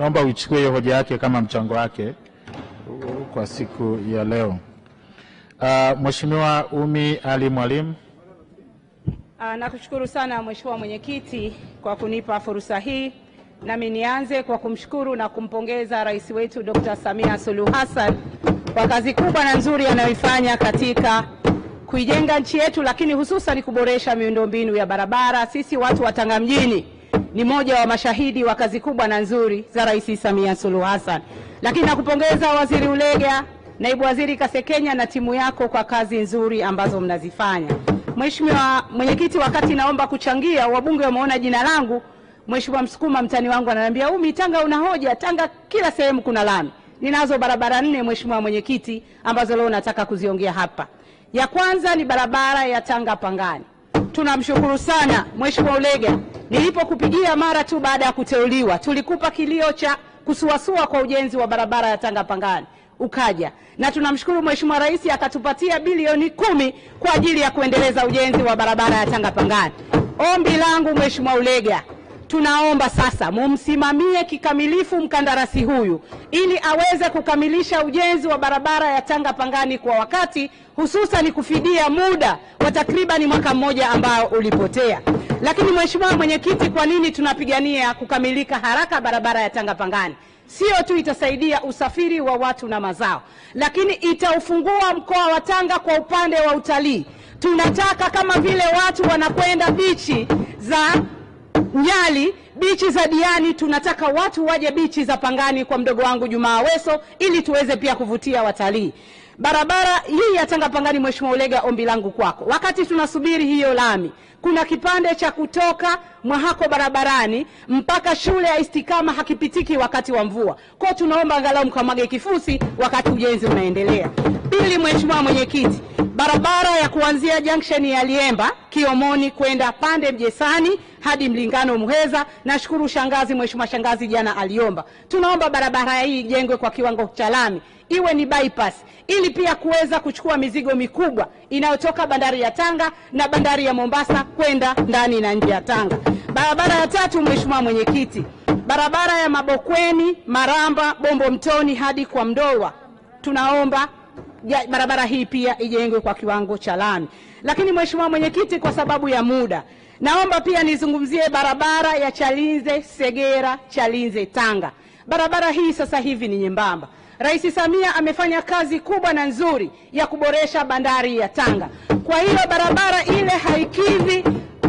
naomba uchukue hiyo hoja yake kama mchango wake kwa siku ya leo. Mheshimiwa Umi Ali Mwalimu. Nakushukuru sana Mheshimiwa Mwenyekiti kwa kunipa fursa hii. Nami nianze kwa kumshukuru na kumpongeza Rais wetu Dr. Samia Suluhu Hassan kwa kazi kubwa na nzuri anayoifanya katika kuijenga nchi yetu, lakini hususan kuboresha miundombinu ya barabara. Sisi watu wa Tanga mjini ni moja wa mashahidi wa kazi kubwa na nzuri za Rais Samia Suluhu Hassan. Lakini nakupongeza Waziri Ulega, Naibu Waziri Kasekenya na timu yako kwa kazi nzuri ambazo mnazifanya. Mheshimiwa Mwenyekiti, wakati naomba kuchangia, wabunge wameona jina langu. Mheshimiwa Msukuma mtani wangu ananiambia, Umi, Tanga una hoja, Tanga kila sehemu kuna lami. Ninazo barabara 4 Mheshimiwa Mwenyekiti ambazo leo nataka kuziongea hapa. Ya kwanza ni barabara ya Tanga Pangani. Tunamshukuru sana Mheshimiwa Ulega. Nilipokupigia mara tu baada ya kuteuliwa, tulikupa kilio cha kusuasua kwa ujenzi wa barabara ya Tanga Pangani. Ukaja. Na tunamshukuru Mheshimiwa Rais akatupatia bilioni 10 kwa ajili ya kuendeleza ujenzi wa barabara ya Tanga Pangani. Ombi langu Mheshimiwa Ulega, tunaomba sasa mumsimamie kikamilifu mkandarasi huyu ili aweze kukamilisha ujenzi wa barabara ya Tanga Pangani kwa wakati, hususan kufidia muda wa takriban mwaka mmoja ambao ulipotea. Lakini Mheshimiwa Mwenyekiti, kwa nini tunapigania kukamilika haraka barabara ya Tanga Pangani? Sio tu itasaidia usafiri wa watu na mazao, lakini itaufungua mkoa wa Tanga kwa upande wa utalii. Tunataka kama vile watu wanakwenda bichi za Nyali, bichi za Diani, tunataka watu waje bichi za Pangani kwa mdogo wangu Juma Aweso ili tuweze pia kuvutia watalii. Barabara hii ya Tanga Pangani, Mheshimiwa Ulega, ombi langu kwako, wakati tunasubiri hiyo lami, kuna kipande cha kutoka Mwahako barabarani mpaka shule ya Istikama hakipitiki wakati wa mvua. Kwa tunaomba angalau mkamwage kifusi wakati ujenzi unaendelea. Pili Mheshimiwa Mwenyekiti, barabara ya kuanzia junction ya Liemba Kiomoni kwenda Pande Mjesani hadi Mlingano Muheza, nashukuru shangazi, Mheshimiwa shangazi jana aliomba. Tunaomba barabara hii ijengwe kwa kiwango cha lami, iwe ni bypass ili pia kuweza kuchukua mizigo mikubwa inayotoka bandari ya Tanga na bandari ya Mombasa kwenda ndani na nje ya Tanga. Barabara ya tatu Mheshimiwa Mwenyekiti, barabara ya Mabokweni, Maramba, Bombo Mtoni hadi kwa Mdolwa. Tunaomba barabara hii pia ijengwe kwa kiwango cha lami. Lakini Mheshimiwa Mwenyekiti, kwa sababu ya muda, naomba pia nizungumzie barabara ya Chalinze Segera Chalinze Tanga. Barabara hii sasa hivi ni nyembamba. Rais Samia amefanya kazi kubwa na nzuri ya kuboresha bandari ya Tanga. Kwa hiyo barabara ile haikidhi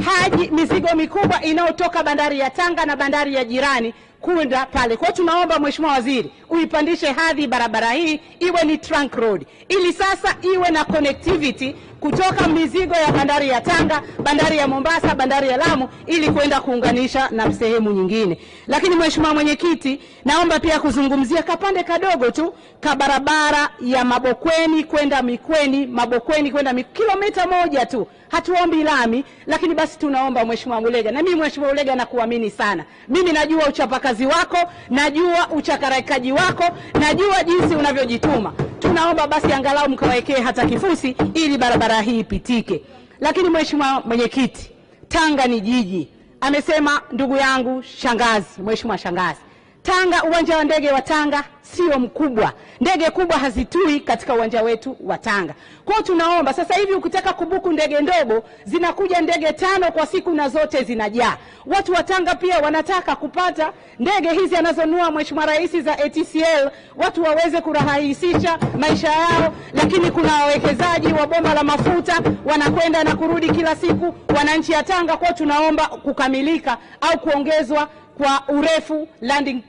haji mizigo mikubwa inayotoka bandari ya Tanga na bandari ya jirani kwenda pale. Kwa tunaomba Mheshimiwa Waziri uipandishe hadhi barabara hii iwe ni trunk road ili sasa iwe na connectivity kutoka mizigo ya bandari ya Tanga, bandari ya Mombasa, bandari ya Lamu ili kwenda kuunganisha na sehemu nyingine. Lakini Mheshimiwa Mwenyekiti, naomba pia kuzungumzia kapande kadogo tu ka barabara ya Mabokweni kwenda Mikweni, Mabokweni kwenda kilomita 1 tu. Hatuombi lami, lakini basi tunaomba Mheshimiwa Ulega. Na mimi Mheshimiwa Ulega nakuamini sana. Mimi najua uchapakazi wako, najua uchakarakaji wako, najua jinsi unavyojituma. Tunaomba basi angalau mkawekee hata kifusi ili barabara hii ipitike. Lakini Mheshimiwa Mwenyekiti, Tanga ni jiji. Amesema ndugu yangu shangazi, Mheshimiwa shangazi. Tanga, uwanja wa ndege wa Tanga sio mkubwa. Ndege kubwa hazitui katika uwanja wetu wa Tanga. Kwa hiyo tunaomba sasa hivi ukitaka kubuku ndege ndogo zinakuja ndege 5 kwa siku na zote zinajaa. Watu wa Tanga pia wanataka kupata ndege hizi anazonunua Mheshimiwa Rais za ATCL, watu waweze kurahisisha maisha yao. Lakini kuna wawekezaji wa bomba la mafuta wanakwenda na kurudi kila siku wananchi ya Tanga. Kwa tunaomba kukamilika au kuongezwa kwa urefu landing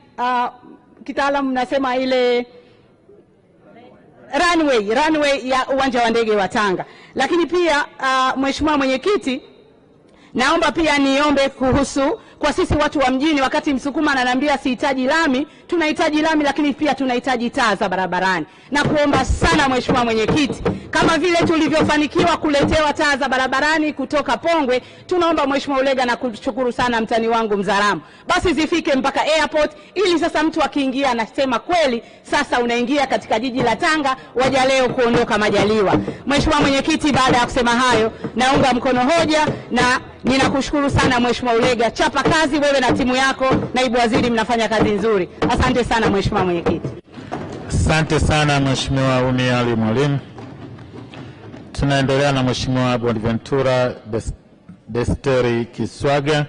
kitaalamu nasema ile runway ya uwanja wa ndege wa Tanga. Lakini pia Mheshimiwa Mwenyekiti, naomba pia niombe kuhusu kwa sisi watu wa mjini, wakati Msukuma ananiambia sihitaji lami, tunahitaji lami, lakini pia tunahitaji taa za barabarani. Na kuomba sana Mheshimiwa Mwenyekiti, kama vile tulivyofanikiwa kuletewa taa za barabarani kutoka Pongwe, tunaomba Mheshimiwa Ulega na kushukuru sana mtani wangu Mzaramu, basi zifike mpaka airport ili sasa mtu akiingia anasema kweli sasa unaingia katika jiji la Tanga, waja leo kuondoka majaliwa. Mheshimiwa Mwenyekiti, baada ya kusema hayo naunga mkono hoja na ninakushukuru sana Mheshimiwa Ulega. Chapa kazi, wewe na timu yako, naibu waziri, mnafanya kazi nzuri. Asante sana Mheshimiwa Mwenyekiti. Asante sana Mheshimiwa Umi Ali Mwalimu. Tunaendelea na Mheshimiwa Bonaventura Desteri Kiswaga,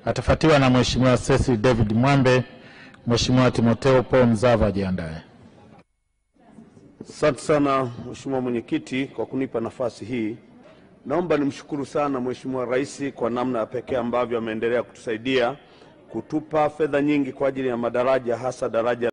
atafuatiwa na Mheshimiwa Cecil David Mwambe. Mheshimiwa Timotheo Paul Mzava jiandae. Asante sana Mheshimiwa Mwenyekiti kwa kunipa nafasi hii. Naomba nimshukuru sana Mheshimiwa Rais kwa namna ya pekee ambavyo ameendelea kutusaidia kutupa fedha nyingi kwa ajili ya madaraja, hasa daraja